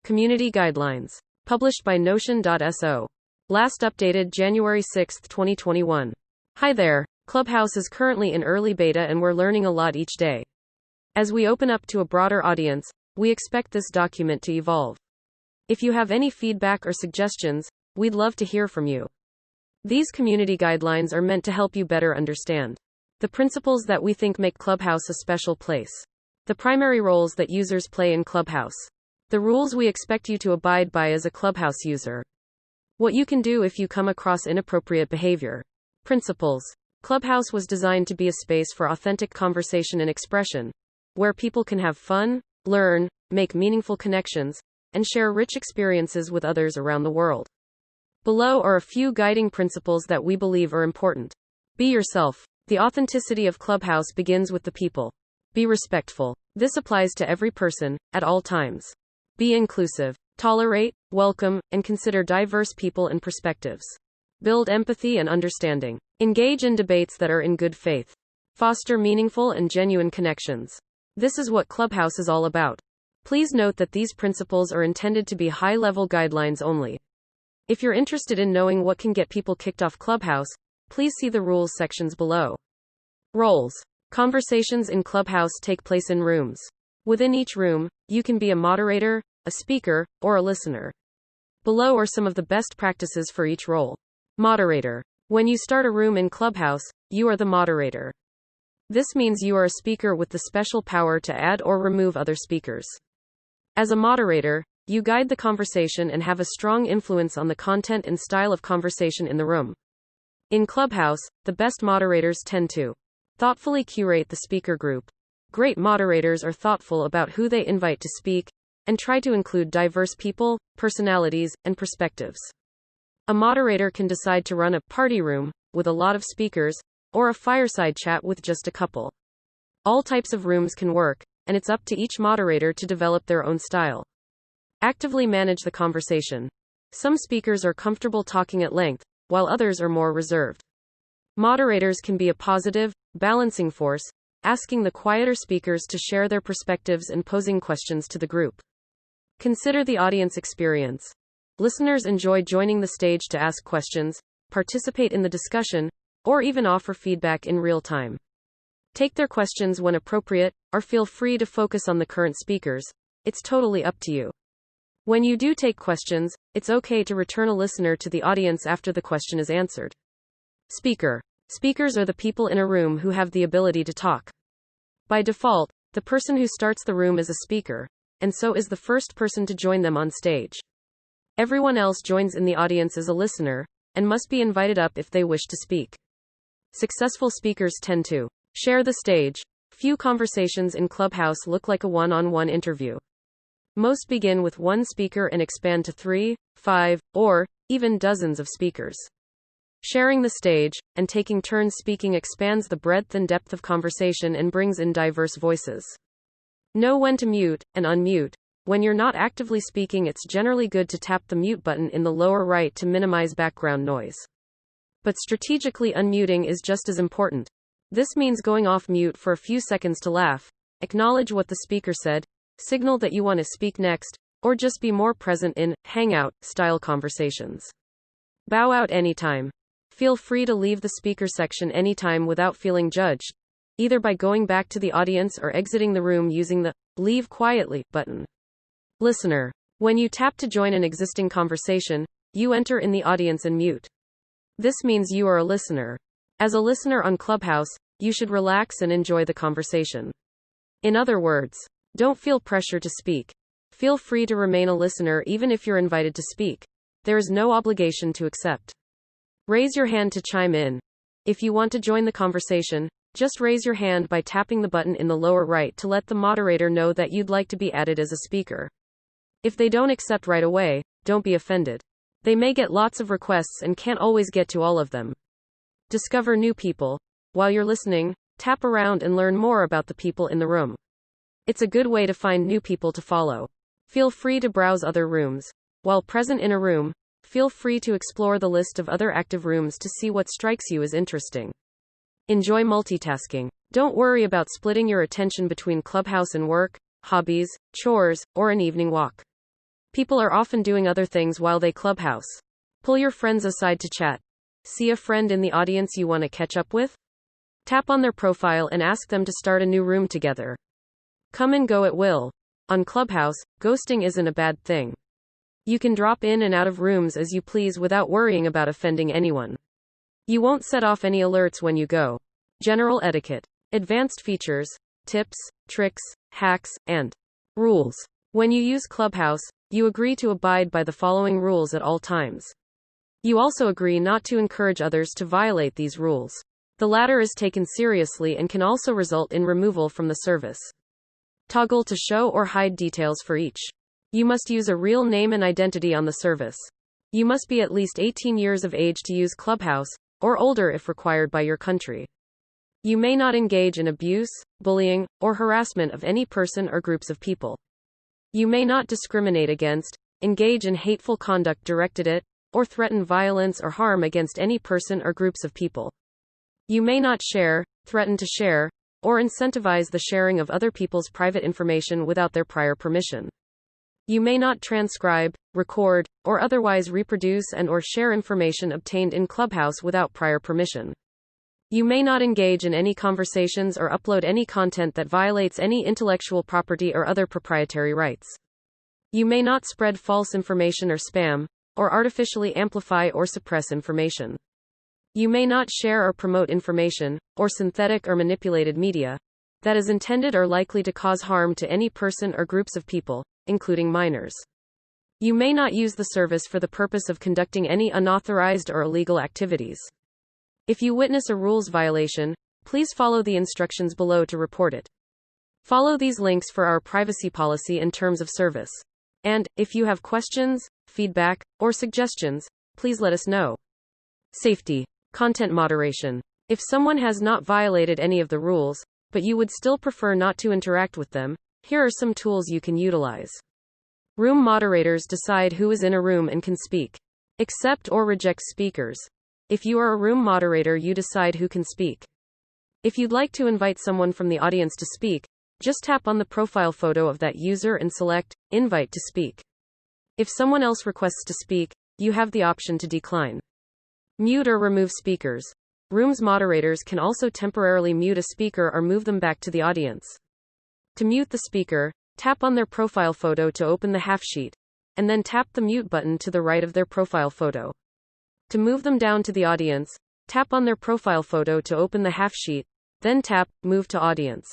Community Guidelines. Published by Notion.so. Last updated January 6, 2021. Hi there. Clubhouse is currently in early beta and we're learning a lot each day. As we open up to a broader audience, we expect this document to evolve. If you have any feedback or suggestions, we'd love to hear from you. These community guidelines are meant to help you better understand the principles that we think make Clubhouse a special place. The primary roles that users play in Clubhouse. The rules we expect you to abide by as a Clubhouse user. What you can do if you come across inappropriate behavior. Principles. Clubhouse was designed to be a space for authentic conversation and expression, where people can have fun, learn, make meaningful connections, and share rich experiences with others around the world. Below are a few guiding principles that we believe are important. Be yourself. The authenticity of Clubhouse begins with the people. Be respectful. This applies to every person, at all times. Be inclusive. Tolerate, welcome, and consider diverse people and perspectives. Build empathy and understanding. Engage in debates that are in good faith. Foster meaningful and genuine connections. This is what Clubhouse is all about. Please note that these principles are intended to be high-level guidelines only. If you're interested in knowing what can get people kicked off Clubhouse, please see the rules sections below. Roles. Conversations in Clubhouse take place in rooms. Within each room, you can be a moderator, a speaker, or a listener. Below are some of the best practices for each role. Moderator. When you start a room in Clubhouse, you are the moderator. This means you are a speaker with the special power to add or remove other speakers. As a moderator, you guide the conversation and have a strong influence on the content and style of conversation in the room. In Clubhouse, the best moderators tend to thoughtfully curate the speaker group. Great moderators are thoughtful about who they invite to speak, and try to include diverse people, personalities, and perspectives. A moderator can decide to run a party room with a lot of speakers, or a fireside chat with just a couple. All types of rooms can work, and it's up to each moderator to develop their own style. Actively manage the conversation. Some speakers are comfortable talking at length, while others are more reserved. Moderators can be a positive, balancing force, asking the quieter speakers to share their perspectives and posing questions to the group. Consider the audience experience. Listeners enjoy joining the stage to ask questions, participate in the discussion, or even offer feedback in real time. Take their questions when appropriate, or feel free to focus on the current speakers. It's totally up to you. When you do take questions, it's okay to return a listener to the audience after the question is answered. Speaker. Speakers are the people in a room who have the ability to talk. By default, the person who starts the room is a speaker, and so is the first person to join them on stage. Everyone else joins in the audience as a listener, and must be invited up if they wish to speak. Successful speakers tend to share the stage. Few conversations in Clubhouse look like a one-on-one interview. Most begin with one speaker and expand to 3, 5, or even dozens of speakers. Sharing the stage and taking turns speaking expands the breadth and depth of conversation and brings in diverse voices. Know when to mute and unmute. When you're not actively speaking, it's generally good to tap the mute button in the lower right to minimize background noise. But strategically unmuting is just as important. This means going off mute for a few seconds to laugh, acknowledge what the speaker said, signal that you want to speak next, or just be more present in hangout-style conversations. Bow out anytime. Feel free to leave the speaker section anytime without feeling judged, either by going back to the audience or exiting the room using the Leave Quietly button. Listener. When you tap to join an existing conversation, you enter in the audience and mute. This means you are a listener. As a listener on Clubhouse, you should relax and enjoy the conversation. In other words, don't feel pressure to speak. Feel free to remain a listener even if you're invited to speak. There is no obligation to accept. Raise your hand to chime in. If you want to join the conversation, just raise your hand by tapping the button in the lower right to let the moderator know that you'd like to be added as a speaker. If they don't accept right away, don't be offended. They may get lots of requests and can't always get to all of them. Discover new people. While you're listening, tap around and learn more about the people in the room. It's a good way to find new people to follow. Feel free to browse other rooms. While present in a room, feel free to explore the list of other active rooms to see what strikes you as interesting. Enjoy multitasking. Don't worry about splitting your attention between Clubhouse and work, hobbies, chores, or an evening walk. People are often doing other things while they Clubhouse. Pull your friends aside to chat. See a friend in the audience you want to catch up with? Tap on their profile and ask them to start a new room together. Come and go at will. On Clubhouse, ghosting isn't a bad thing. You can drop in and out of rooms as you please without worrying about offending anyone. You won't set off any alerts when you go. General etiquette. Advanced features, tips, tricks, hacks, and rules. When you use Clubhouse, you agree to abide by the following rules at all times. You also agree not to encourage others to violate these rules. The latter is taken seriously and can also result in removal from the service. Toggle to show or hide details for each. You must use a real name and identity on the service. You must be at least 18 years of age to use Clubhouse, or older if required by your country. You may not engage in abuse, bullying, or harassment of any person or groups of people. You may not discriminate against, engage in hateful conduct directed at, or threaten violence or harm against any person or groups of people. You may not share, threaten to share, or incentivize the sharing of other people's private information without their prior permission. You may not transcribe, record, or otherwise reproduce and/or share information obtained in Clubhouse without prior permission. You may not engage in any conversations or upload any content that violates any intellectual property or other proprietary rights. You may not spread false information or spam, or artificially amplify or suppress information. You may not share or promote information, or synthetic or manipulated media, that is intended or likely to cause harm to any person or groups of people, including minors. You may not use the service for the purpose of conducting any unauthorized or illegal activities. If you witness a rules violation, please follow the instructions below to report it. Follow these links for our privacy policy and terms of service. And, if you have questions, feedback, or suggestions, please let us know. Safety. Content moderation. If someone has not violated any of the rules, but you would still prefer not to interact with them, here are some tools you can utilize. Room moderators decide who is in a room and can speak. Accept or reject speakers. If you are a room moderator, you decide who can speak. If you'd like to invite someone from the audience to speak, just tap on the profile photo of that user and select Invite to Speak. If someone else requests to speak, you have the option to decline. Mute or remove speakers. Rooms moderators can also temporarily mute a speaker or move them back to the audience. To mute the speaker, tap on their profile photo to open the half sheet, and then tap the mute button to the right of their profile photo. To move them down to the audience, tap on their profile photo to open the half sheet, then tap Move to Audience.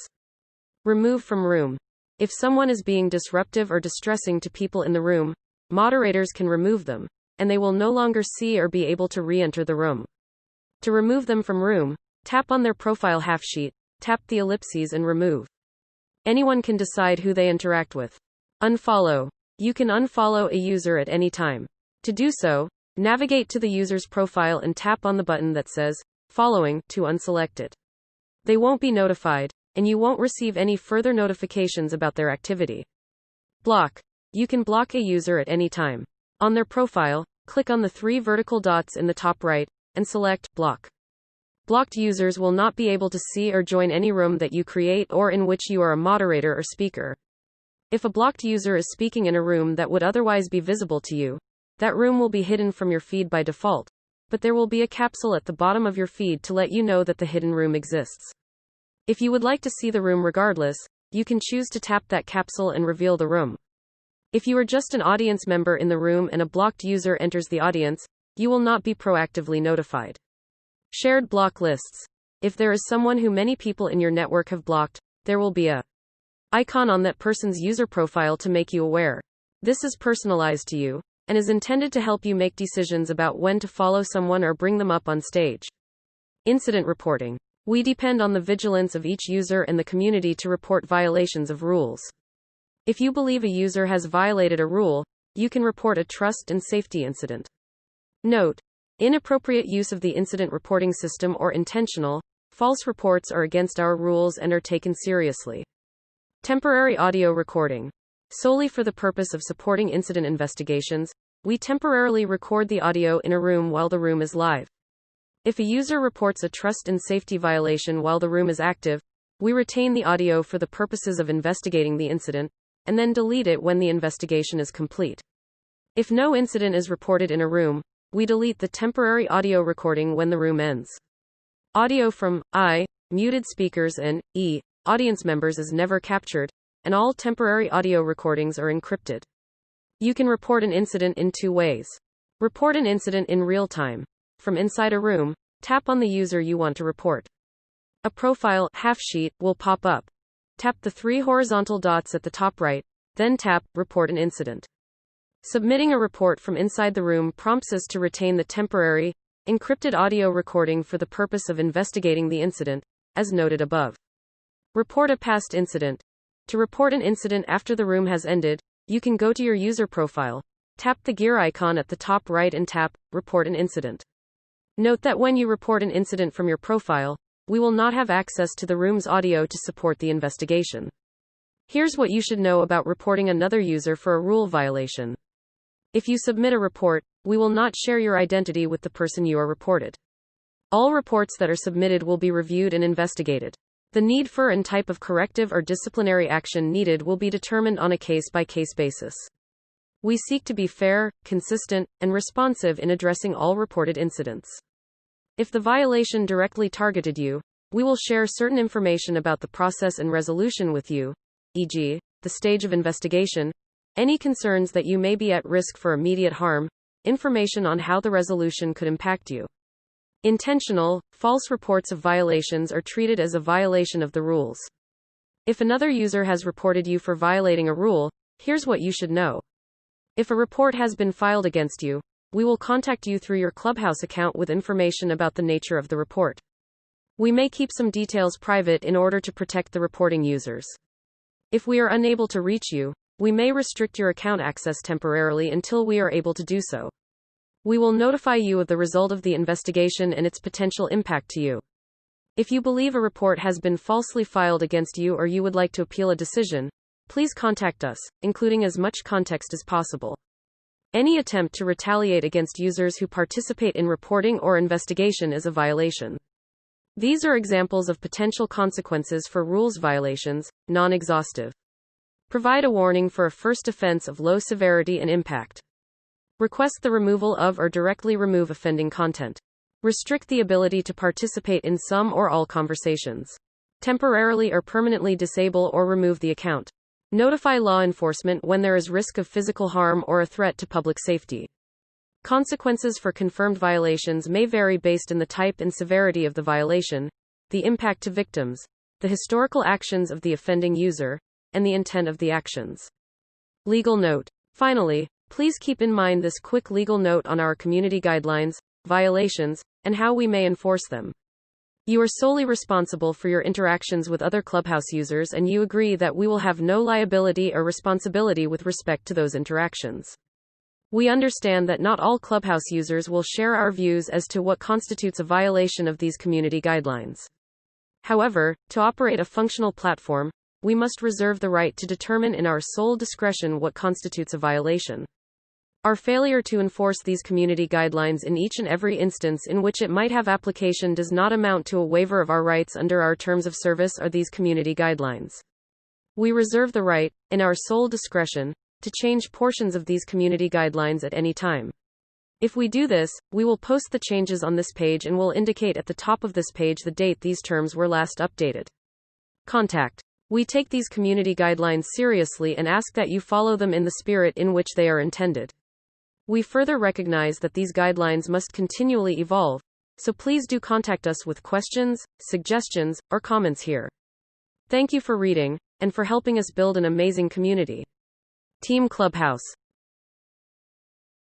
Remove from room. If someone is being disruptive or distressing to people in the room, moderators can remove them, and they will no longer see or be able to re-enter the room. To remove them from room, tap on their profile half sheet, tap the ellipses and remove. Anyone can decide who they interact with. Unfollow. You can unfollow a user at any time. To do so, navigate to the user's profile and tap on the button that says, Following, to unselect it. They won't be notified, and you won't receive any further notifications about their activity. Block. You can block a user at any time. On their profile, click on the 3 vertical dots in the top right, and select Block. Blocked users will not be able to see or join any room that you create or in which you are a moderator or speaker. If a blocked user is speaking in a room that would otherwise be visible to you, that room will be hidden from your feed by default, but there will be a capsule at the bottom of your feed to let you know that the hidden room exists. If you would like to see the room regardless, you can choose to tap that capsule and reveal the room. If you are just an audience member in the room and a blocked user enters the audience, you will not be proactively notified. Shared block lists. If there is someone who many people in your network have blocked, there will be a icon on that person's user profile to make you aware. This is personalized to you, and is intended to help you make decisions about when to follow someone or bring them up on stage. Incident reporting. We depend on the vigilance of each user and the community to report violations of rules. If you believe a user has violated a rule, you can report a trust and safety incident. Note: inappropriate use of the incident reporting system or intentional, false reports are against our rules and are taken seriously. Temporary audio recording. Solely for the purpose of supporting incident investigations, we temporarily record the audio in a room while the room is live. If a user reports a trust and safety violation while the room is active, we retain the audio for the purposes of investigating the incident, and then delete it when the investigation is complete. If no incident is reported in a room, we delete the temporary audio recording when the room ends. Audio from I, muted speakers and E, audience members is never captured, and all temporary audio recordings are encrypted. You can report an incident in 2 ways. Report an incident in real time. From inside a room, tap on the user you want to report. A profile half sheet will pop up. Tap the 3 horizontal dots at the top right, then tap Report an Incident. Submitting a report from inside the room prompts us to retain the temporary, encrypted audio recording for the purpose of investigating the incident, as noted above. Report a past incident. To report an incident after the room has ended, you can go to your user profile, tap the gear icon at the top right and tap Report an Incident. Note that when you report an incident from your profile, we will not have access to the room's audio to support the investigation. Here's what you should know about reporting another user for a rule violation. If you submit a report, we will not share your identity with the person you are reported. All reports that are submitted will be reviewed and investigated. The need for and type of corrective or disciplinary action needed will be determined on a case-by-case basis. We seek to be fair, consistent, and responsive in addressing all reported incidents. If the violation directly targeted you, we will share certain information about the process and resolution with you, e.g., the stage of investigation, any concerns that you may be at risk for immediate harm, information on how the resolution could impact you. Intentional, false reports of violations are treated as a violation of the rules. If another user has reported you for violating a rule, here's what you should know. If a report has been filed against you, we will contact you through your Clubhouse account with information about the nature of the report. We may keep some details private in order to protect the reporting users. If we are unable to reach you, we may restrict your account access temporarily until we are able to do so. We will notify you of the result of the investigation and its potential impact to you. If you believe a report has been falsely filed against you or you would like to appeal a decision, please contact us, including as much context as possible. Any attempt to retaliate against users who participate in reporting or investigation is a violation. These are examples of potential consequences for rules violations, non-exhaustive. Provide a warning for a first offense of low severity and impact. Request the removal of or directly remove offending content. Restrict the ability to participate in some or all conversations. Temporarily or permanently disable or remove the account. Notify law enforcement when there is risk of physical harm or a threat to public safety. Consequences for confirmed violations may vary based on the type and severity of the violation, the impact to victims, the historical actions of the offending user, and the intent of the actions. Legal note. Finally, please keep in mind this quick legal note on our community guidelines, violations, and how we may enforce them. You are solely responsible for your interactions with other Clubhouse users and you agree that we will have no liability or responsibility with respect to those interactions. We understand that not all Clubhouse users will share our views as to what constitutes a violation of these community guidelines. However, to operate a functional platform, we must reserve the right to determine in our sole discretion what constitutes a violation. Our failure to enforce these community guidelines in each and every instance in which it might have application does not amount to a waiver of our rights under our terms of service or these community guidelines. We reserve the right, in our sole discretion, to change portions of these community guidelines at any time. If we do this, we will post the changes on this page and will indicate at the top of this page the date these terms were last updated. Contact. We take these community guidelines seriously and ask that you follow them in the spirit in which they are intended. We further recognize that these guidelines must continually evolve, so please do contact us with questions, suggestions, or comments here. Thank you for reading, and for helping us build an amazing community. Team Clubhouse.